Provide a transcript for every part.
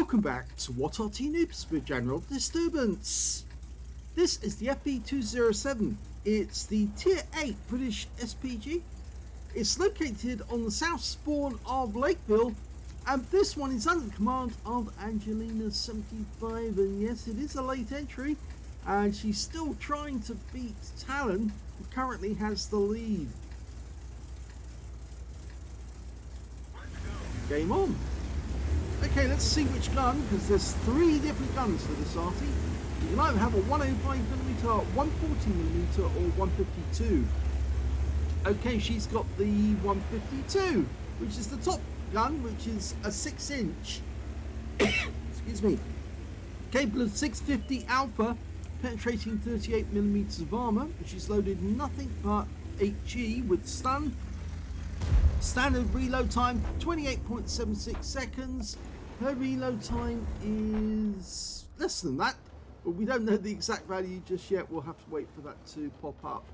Welcome back to What Arty Noobs with General Disturbance. This is the FV207. It's the Tier 8 British SPG. It's located on the south spawn of Lakeville, and this one is under the command of Angelina75. And yes, it is a late entry, and she's still trying to beat Talon, who currently has the lead. Game on. Okay, let's see which gun, because there's 3 different guns for this Arty. You can either have a 105mm, 140mm, or 152. Okay, she's got the 152, which is the top gun, which is a 6-inch. Excuse me. Capable of 650 alpha, penetrating 38mm of armor, which is loaded nothing but HE with stun. Standard reload time 28.76 seconds. Her reload time is less than that, but we don't know the exact value just yet. We'll have to wait for that to pop up.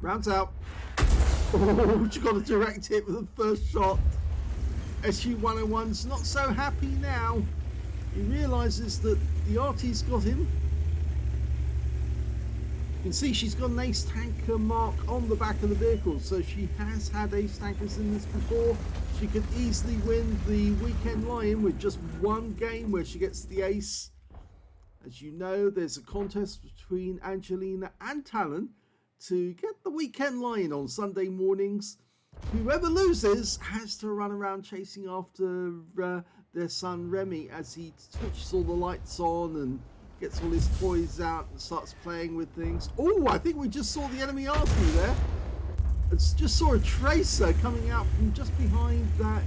Rounds out. Oh, she got a direct hit with the first shot. SU-101's not so happy now. He realizes that the Arty's got him. You can see she's got an ace tanker mark on the back of the vehicle, so she has had ace tankers in this before. She could easily win the weekend lie-in with just one game where she gets the ace. As you know, there's a contest between Angelina and Talon to get the weekend lie-in on Sunday mornings. Whoever loses has to run around chasing after their son Remy as he switches all the lights on and gets all his toys out and starts playing with things. Oh, I think we just saw the enemy Arty there. I just saw a tracer coming out from just behind that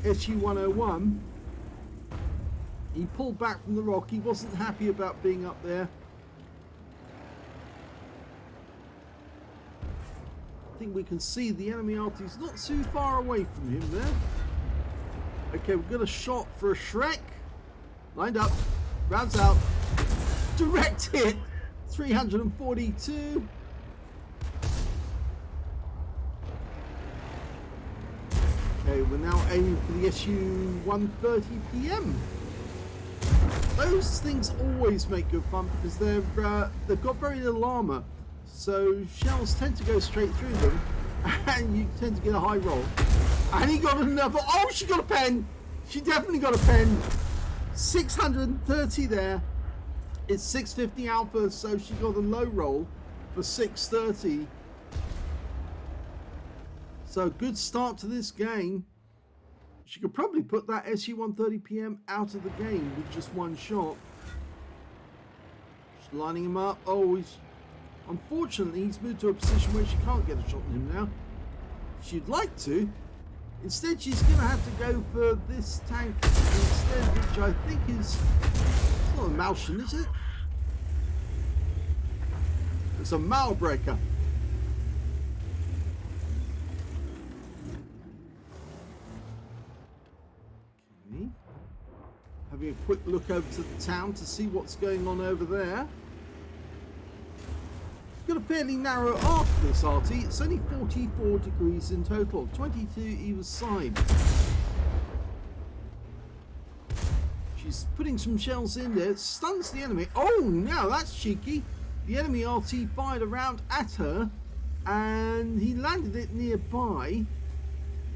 SU-101. He pulled back from the rock. He wasn't happy about being up there. I think we can see the enemy Arty's not too far away from him there. Okay, we've got a shot for a Shrek. Lined up. Rounds out. Direct hit. 342. Okay, we're now aiming for the SU-130 PM. Those things always make good fun because they've got very little armor, so shells tend to go straight through them, and you tend to get a high roll. And he got another. Oh, she got a pen. She definitely got a pen. 630 there. It's 650 alpha, so she got a low roll for 630. So good start to this game. She could probably put that SU-130 PM out of the game with just one shot. Just lining him up. Oh, unfortunately he's moved to a position where she can't get a shot on him now. She'd like to. Instead, she's going to have to go for this tank instead, which I think is... It's not a Malshin, is it? It's a Malbreaker. Okay. Having a quick look over to the town to see what's going on over there. Got a fairly narrow arc this Arty. It's only 44 degrees in total, 22 either side. She's putting some shells in there, stuns the enemy. Oh, now that's cheeky. The enemy Arty fired a round at her and he landed it nearby.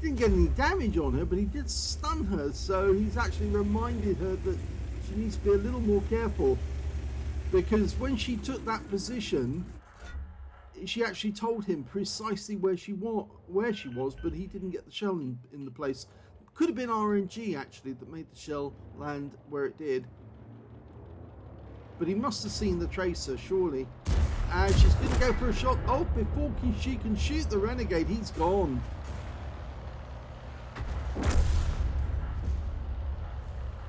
He didn't get any damage on her, but he did stun her, so he's actually reminded her that she needs to be a little more careful, because when she took that position, she actually told him precisely where she was, but he didn't get the shell in the place. Could have been RNG actually that made the shell land where it did, but he must have seen the tracer surely. And she's going to go for a shot. Oh, before she can shoot the renegade, he's gone.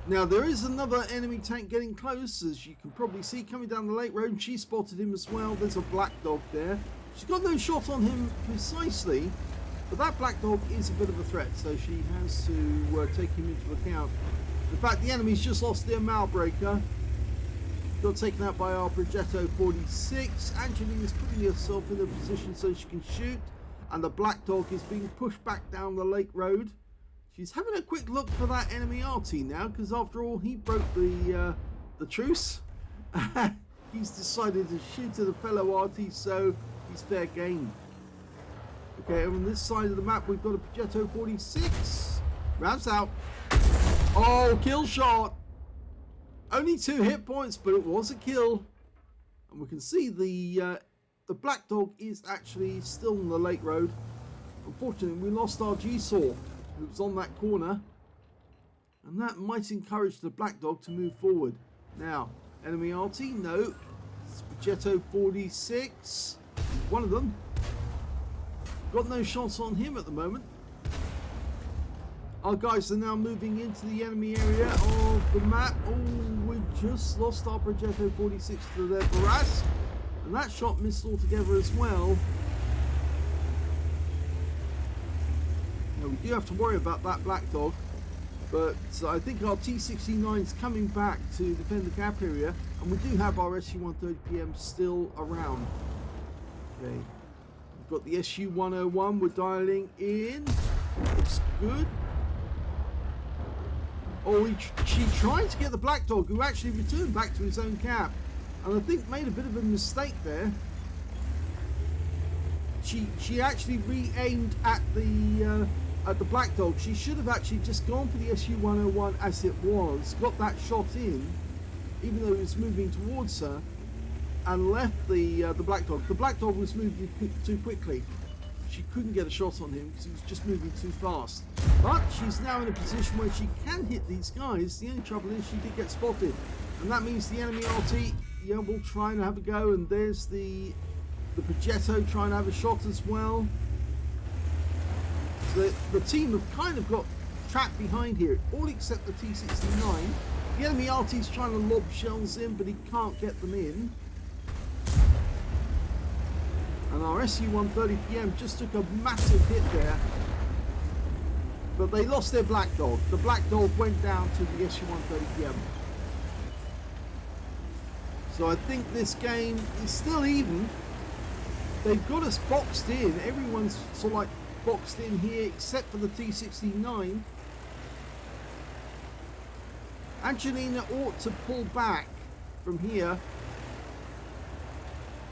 Now there is another enemy tank getting close, as you can probably see, coming down the lake road, and she spotted him as well. There's a black dog there. She's got no shot on him precisely, but that black dog is a bit of a threat, so she has to take him into account. In fact, the enemy's just lost their Malbreaker. Got taken out by our Progetto 46. Angelina's putting herself in a position so she can shoot, and the black dog is being pushed back down the lake road. She's having a quick look for that enemy Arty now, because after all, he broke the truce. He's decided to shoot at a fellow Arty, so he's fair game. Okay, on this side of the map, we've got a Progetto 46. Rounds out. Oh, kill shot. Only 2 hit points, but it was a kill. And we can see the Black Dog is actually still on the lake road. Unfortunately, we lost our G-Saw, who was on that corner. And that might encourage the Black Dog to move forward. Now, enemy Arty, no. It's Progetto 46. One of them. Got no shots on him at the moment. Our guys are now moving into the enemy area of the map. Oh, we just lost our Progetto 46 to their barrage. And that shot missed altogether as well. Now, we do have to worry about that Black Dog. But I think our T69 is coming back to defend the gap area. And we do have our SU-130PM still around. Okay. We've got the SU-101. We're dialing in. Looks good. Oh, she tried to get the Black Dog, who actually returned back to his own cap. And I think made a bit of a mistake there. She actually re-aimed at the Black Dog. She should have actually just gone for the SU-101 as it was, got that shot in, even though it was moving towards her, and left the Black Dog. The Black Dog was moving too quickly. She couldn't get a shot on him because he was just moving too fast. But she's now in a position where she can hit these guys. The only trouble is she did get spotted. And that means the enemy Arty, yeah, will try and have a go. And there's the Progetto trying to have a shot as well. So the team have kind of got trapped behind here, all except the T69. The enemy Arty's trying to lob shells in, but he can't get them in. And our SU-130PM just took a massive hit there. But they lost their Black Dog. The Black Dog went down to the SU-130PM. So I think this game is still even. They've got us boxed in. Everyone's sort of like boxed in here except for the T69. Angelina ought to pull back from here.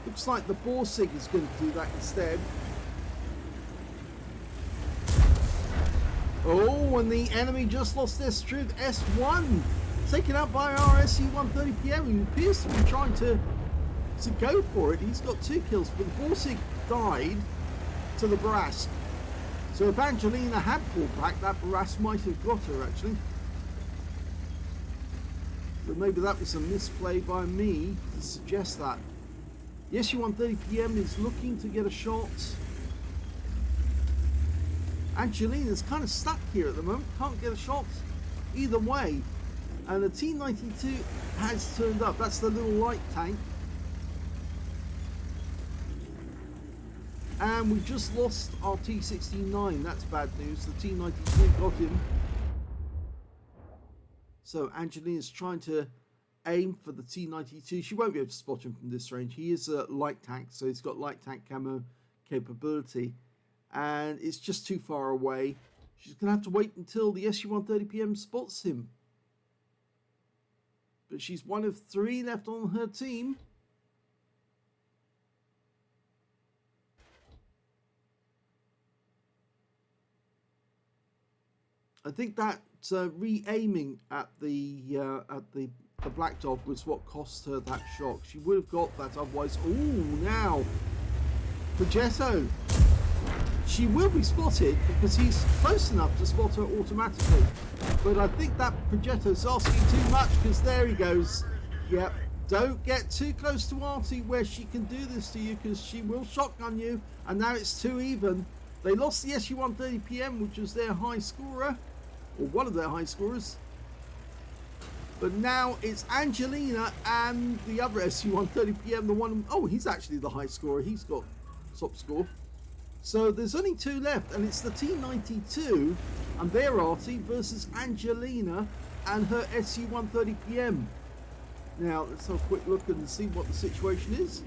Looks like the Borsig is going to do that instead. Oh, and the enemy just lost their strength. S1 taken out by our SU-130PM, who appears to be trying to go for it. He's got 2 kills, but the Borsig died to the Barras. So if Angelina had pulled back, that Barras might have got her actually. So maybe that was a misplay by me to suggest that. The SU-130PM is looking to get a shot. Angelina's kind of stuck here at the moment, can't get a shot either way. And the T92 has turned up. That's the little light tank. And we just lost our T69. That's bad news. The T92 got him. So Angelina's trying to aim for the T92. She won't be able to spot him from this range. He is a light tank, so he's got light tank camo capability. And it's just too far away. She's going to have to wait until the SU-130PM spots him. But she's one of 3 left on her team. I think that re-aiming at the Black Dog was what cost her that shot. She would have got that otherwise. Oh, now Progetto. She will be spotted because he's close enough to spot her automatically. But I think that Progetto's asking too much because there he goes. Yep. Don't get too close to Arty where she can do this to you because she will shotgun you. And now it's 2 even. They lost the SU-130PM, which was their high scorer. Or one of their high scorers. But now it's Angelina and the other SU-130PM, the one... Oh, he's actually the high scorer. He's got top score. So there's only 2 left, and it's the T92 and their Arty versus Angelina and her SU-130PM. Now, let's have a quick look and see what the situation is.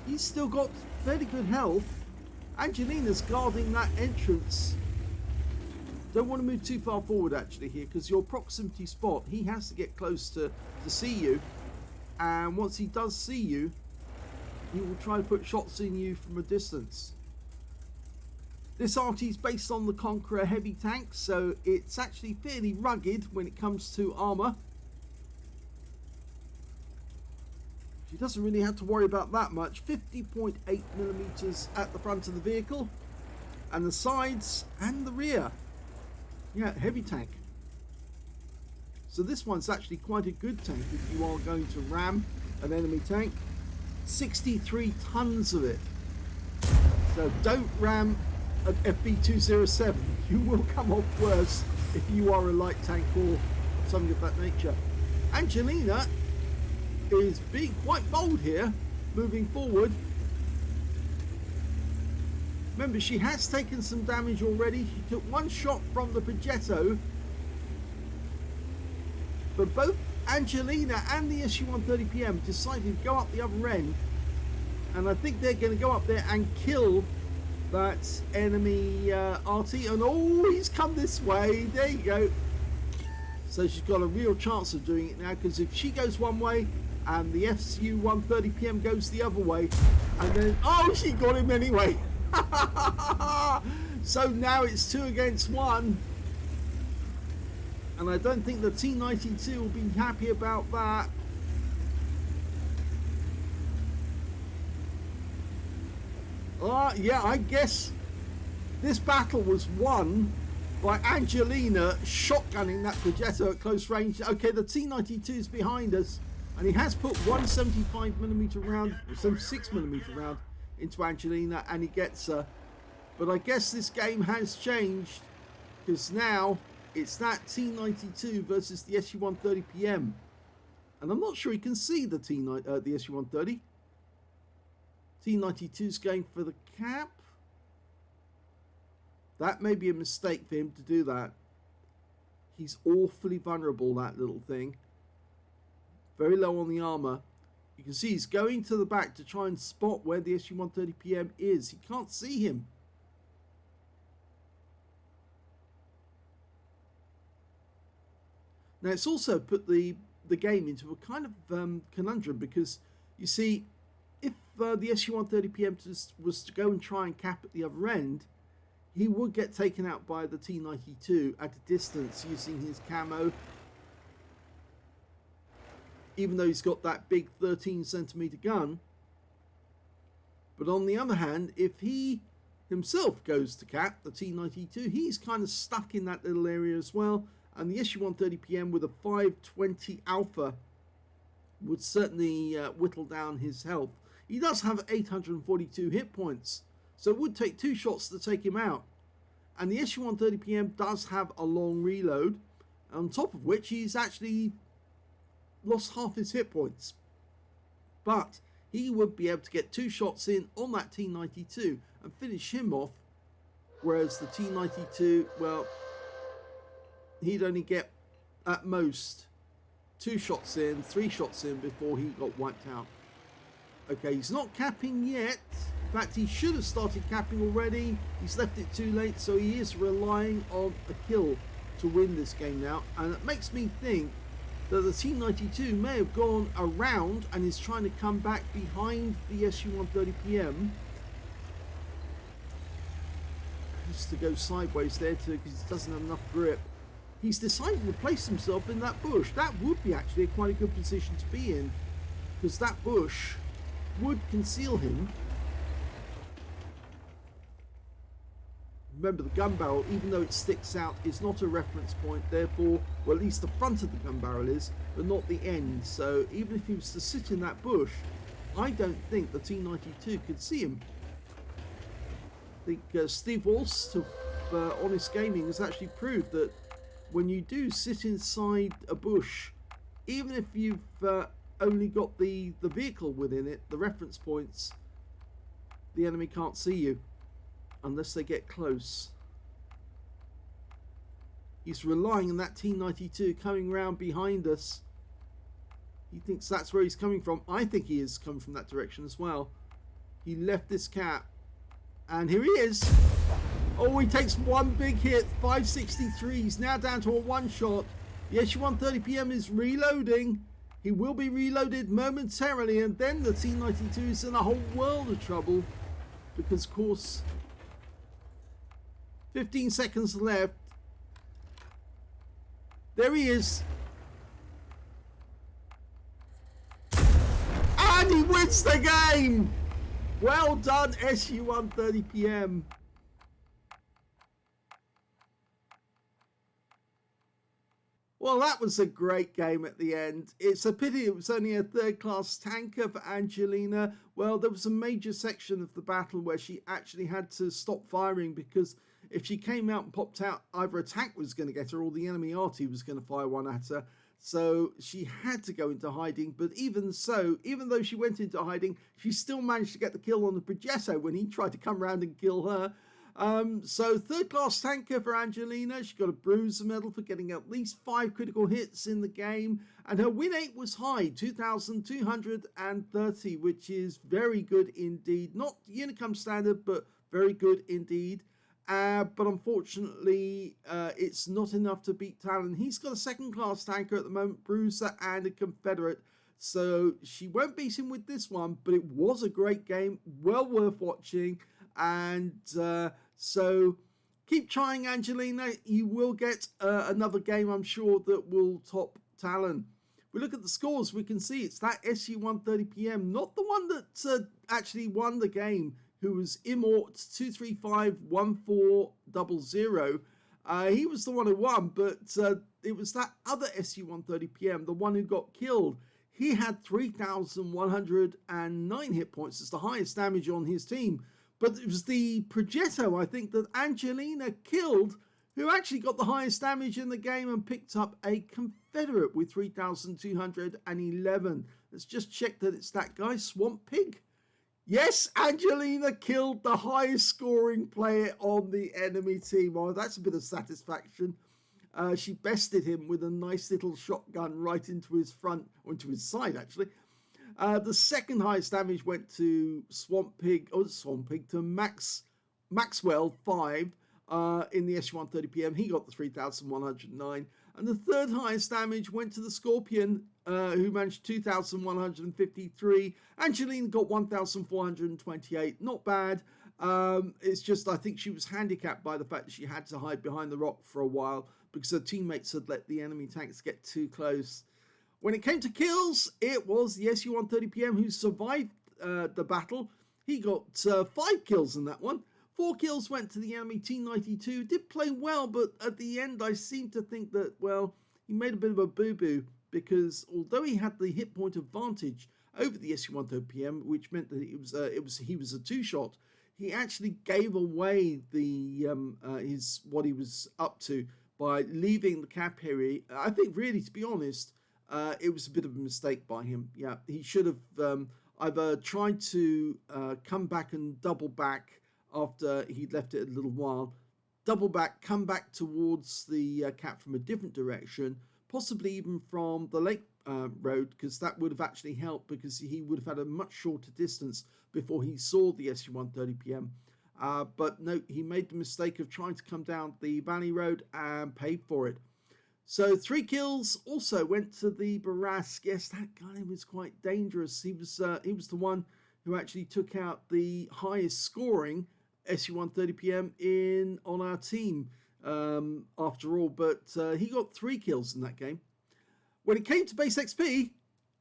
He's still got fairly good health. Angelina's guarding that entrance. Don't want to move too far forward actually here, because your proximity spot, he has to get close to see you, and once he does see you, he will try to put shots in you from a distance. This Arty is based on the Conqueror heavy tank, so it's actually fairly rugged when it comes to armor. She doesn't really have to worry about that much. 50.8mm at the front of the vehicle, and the sides and the rear. Yeah, heavy tank. So this one's actually quite a good tank if you are going to ram an enemy tank. 63 tons of it. So don't ram an FV207. You will come off worse if you are a light tank or something of that nature. Angelina is being quite bold here, moving forward. Remember, she has taken some damage already. She took one shot from the Progetto, but both Angelina and the SU-130PM decided to go up the other end, and I think they're going to go up there and kill that enemy Arty. And oh, he's come this way. There you go. So she's got a real chance of doing it now, because if she goes one way and the SU-130PM goes the other way, and then oh, she got him anyway. So now it's 2 against 1, and I don't think the T92 will be happy about that. Yeah, I guess this battle was won by Angelina shotgunning that Progetto at close range. Okay, the T92 is behind us, and he has put one 75mm round, or 76mm round into Angelina, and he gets her. But I guess this game has changed, because now it's that T92 versus the SU-130PM, and I'm not sure he can see the SU-130. T92's going for the cap. That may be a mistake for him to do that. He's awfully vulnerable, that little thing. Very low on the armor. You can see he's going to the back to try and spot where the SU-130PM is. He can't see him. Now it's also put the game into a kind of conundrum, because you see, if the SU-130PM was to go and try and cap at the other end, he would get taken out by the T92 at a distance using his camo, even though he's got that big 13cm gun. But on the other hand, if he himself goes to cap the T92, he's kind of stuck in that little area as well, and the SU-130PM with a 520 alpha would certainly whittle down his health. He does have 842 hit points, so it would take 2 shots to take him out. And the SU-130PM does have a long reload, on top of which he's actually lost half his hit points. But he would be able to get 2 shots in on that T92 and finish him off, whereas the T92, well, he'd only get at most 2 shots in, 3 shots in before he got wiped out. Okay, he's not capping yet. In fact, he should have started capping already. He's left it too late, so he is relying on a kill to win this game now. And it makes me think that the T92 may have gone around and is trying to come back behind the SU-130PM. Just to go sideways there too, because he doesn't have enough grip. He's decided to place himself in that bush. That would be actually quite a good position to be in, because that bush would conceal him. Remember, the gun barrel, even though it sticks out, is not a reference point. Therefore, well, at least the front of the gun barrel is, but not the end. So even if he was to sit in that bush, I don't think the T92 could see him. I think Steve Walsh of Honest Gaming has actually proved that when you do sit inside a bush, even if you've only got the vehicle within it, the reference points, the enemy can't see you unless they get close. He's relying on that T92 coming round behind us. He thinks that's where he's coming from. I think he is coming from that direction as well. He left this cap, and here he is. Oh, he takes one big hit, 563. He's now down to a one-shot. The SU-130 PM is reloading. He will be reloaded momentarily, and then the T-92 is in a whole world of trouble because, of course, 15 seconds left. There he is. And he wins the game! Well done, SU-130 PM. Well, that was a great game at the end. It's a pity it was only a third-class tanker for Angelina. Well, there was a major section of the battle where she actually had to stop firing because if she came out and popped out, either a tank was going to get her or the enemy Arty was going to fire one at her. So she had to go into hiding. But even so, even though she went into hiding, she still managed to get the kill on the Progetto when he tried to come around and kill her. So third-class tanker for Angelina. She got a bruiser medal for getting at least 5 critical hits in the game. And her win rate was high, 2,230, which is very good indeed. Not Unicum standard, but very good indeed. But unfortunately, it's not enough to beat Talon. He's got a second-class tanker at the moment, bruiser and a Confederate. So she won't beat him with this one, but it was a great game, well worth watching. And so keep trying, Angelina. You will get another game, I'm sure, that will top Talon. We look at the scores, we can see it's that SU-130 PM, not the one that actually won the game, who was Immort2351400. He was the one who won, but it was that other SU-130 PM, the one who got killed. He had 3,109 hit points. It's the highest damage on his team. But it was the Progetto, I think, that Angelina killed, who actually got the highest damage in the game and picked up a Confederate with 3,211. Let's just check that it's that guy, Swamp Pig. Yes, Angelina killed the highest scoring player on the enemy team. Oh, that's a bit of satisfaction. She bested him with a nice little shotgun right into his front, or into his side, actually. The second highest damage went to to Maxwell 5 in the SU-130 PM. He got the 3,109. And the third highest damage went to the Scorpion, who managed 2,153. Angelina got 1,428. Not bad. It's just I think she was handicapped by the fact that she had to hide behind the rock for a while because her teammates had let the enemy tanks get too close. When it came to kills, it was the SU-130 PM who survived the battle. He got 5 kills in that one. 4 kills went to the enemy T-92. Did play well, but at the end I seem to think that, well, he made a bit of a boo-boo because although he had the hit point advantage over the SU-130 PM, which meant that he was a 2-shot, he actually gave away the what he was up to by leaving the cap area. I think, really, to be honest, it was a bit of a mistake by him. Yeah, he should have either tried to come back and double back after he'd left it a little while, double back, come back towards the cap from a different direction, possibly even from the lake road, because that would have actually helped because he would have had a much shorter distance before he saw the SU-130 PM. But no, he made the mistake of trying to come down the valley road and paid for it. So 3 kills also went to the Barask. Yes, that guy was quite dangerous. He was the one who actually took out the highest scoring SU-130 PM on our team after all. But he got 3 kills in that game. When it came to base XP,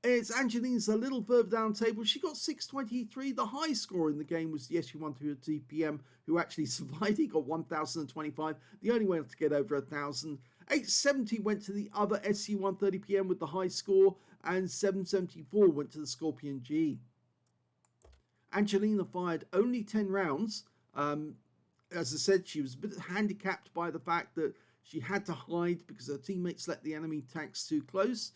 it's Angelina's a little further down the table. She got 623. The highest score in the game was the SU-130 PM, who actually survived. He got 1,025. The only way to get over 1,000. 870 went to the other SU-130 PM with the high score, and 774 went to the Scorpion G. Angelina fired only 10 rounds. As I said, she was a bit handicapped by the fact that she had to hide because her teammates let the enemy tanks too close.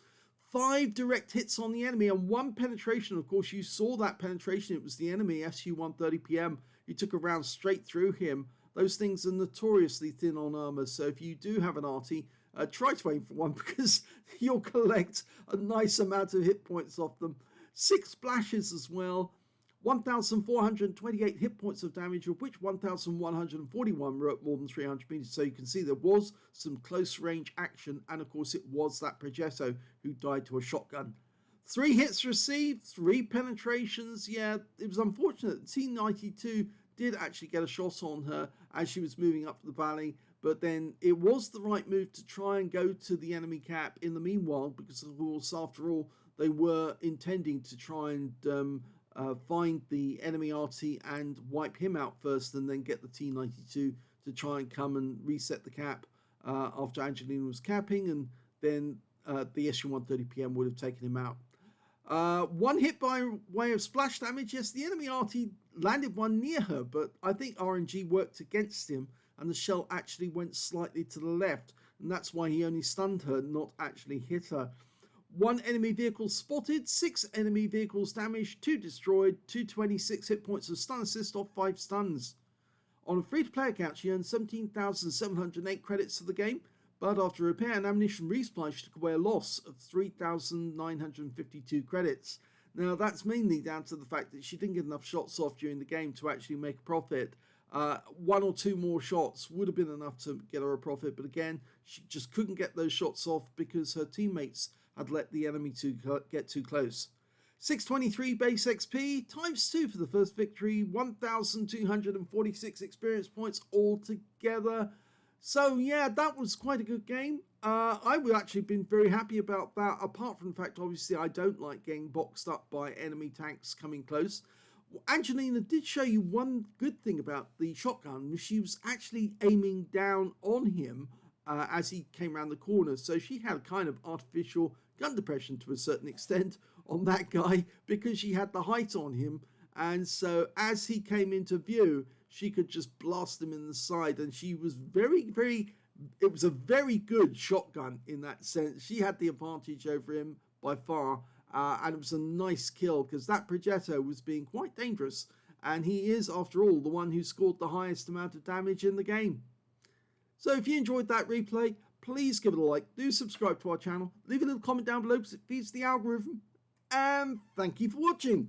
5 direct hits on the enemy and 1 penetration. Of course, you saw that penetration. It was the enemy SU-130 PM. He took a round straight through him. Those things are notoriously thin on armor, so if you do have an Arty, try to aim for one because you'll collect a nice amount of hit points off them. 6 splashes as well. 1,428 hit points of damage, of which 1,141 were at more than 300 meters. So you can see there was some close range action, and of course it was that Progetto who died to a shotgun. 3 hits received, 3 penetrations. Yeah, it was unfortunate. T92 did actually get a shot on her as she was moving up the valley, but then it was the right move to try and go to the enemy cap in the meanwhile, because of course, after all, they were intending to try and find the enemy Arty and wipe him out first, and then get the T92 to try and come and reset the cap after Angelina was capping, and then the SU-130PM would have taken him out. 1 hit by way of splash damage. Yes, the enemy Arty landed one near her, but I think RNG worked against him, and the shell actually went slightly to the left, and that's why he only stunned her, not actually hit her. 1 enemy vehicle spotted, 6 enemy vehicles damaged, 2 destroyed, 226 hit points of stun assist off 5 stuns. On a free-to-play account, she earned 17,708 credits for the game, but after repair and ammunition resupply, she took away a loss of 3,952 credits. Now, that's mainly down to the fact that she didn't get enough shots off during the game to actually make a profit. 1 or 2 more shots would have been enough to get her a profit, but again, she just couldn't get those shots off because her teammates had let the enemy get too close. 623 base XP times 2 for the first victory, 1,246 experience points altogether. So yeah, that was quite a good game. I would actually been very happy about that, apart from the fact, obviously, I don't like getting boxed up by enemy tanks coming close. Angelina did show you one good thing about the shotgun. She was actually aiming down on him as he came around the corner. So she had kind of artificial gun depression to a certain extent on that guy, because she had the height on him. And so as he came into view, she could just blast him in the side. And she was it was a very good shotgun in that sense. She had the advantage over him by far. And it was a nice kill, because that Progetto was being quite dangerous. And he is, after all, the one who scored the highest amount of damage in the game. So if you enjoyed that replay, please give it a like. Do subscribe to our channel. Leave a little comment down below because it feeds the algorithm. And thank you for watching.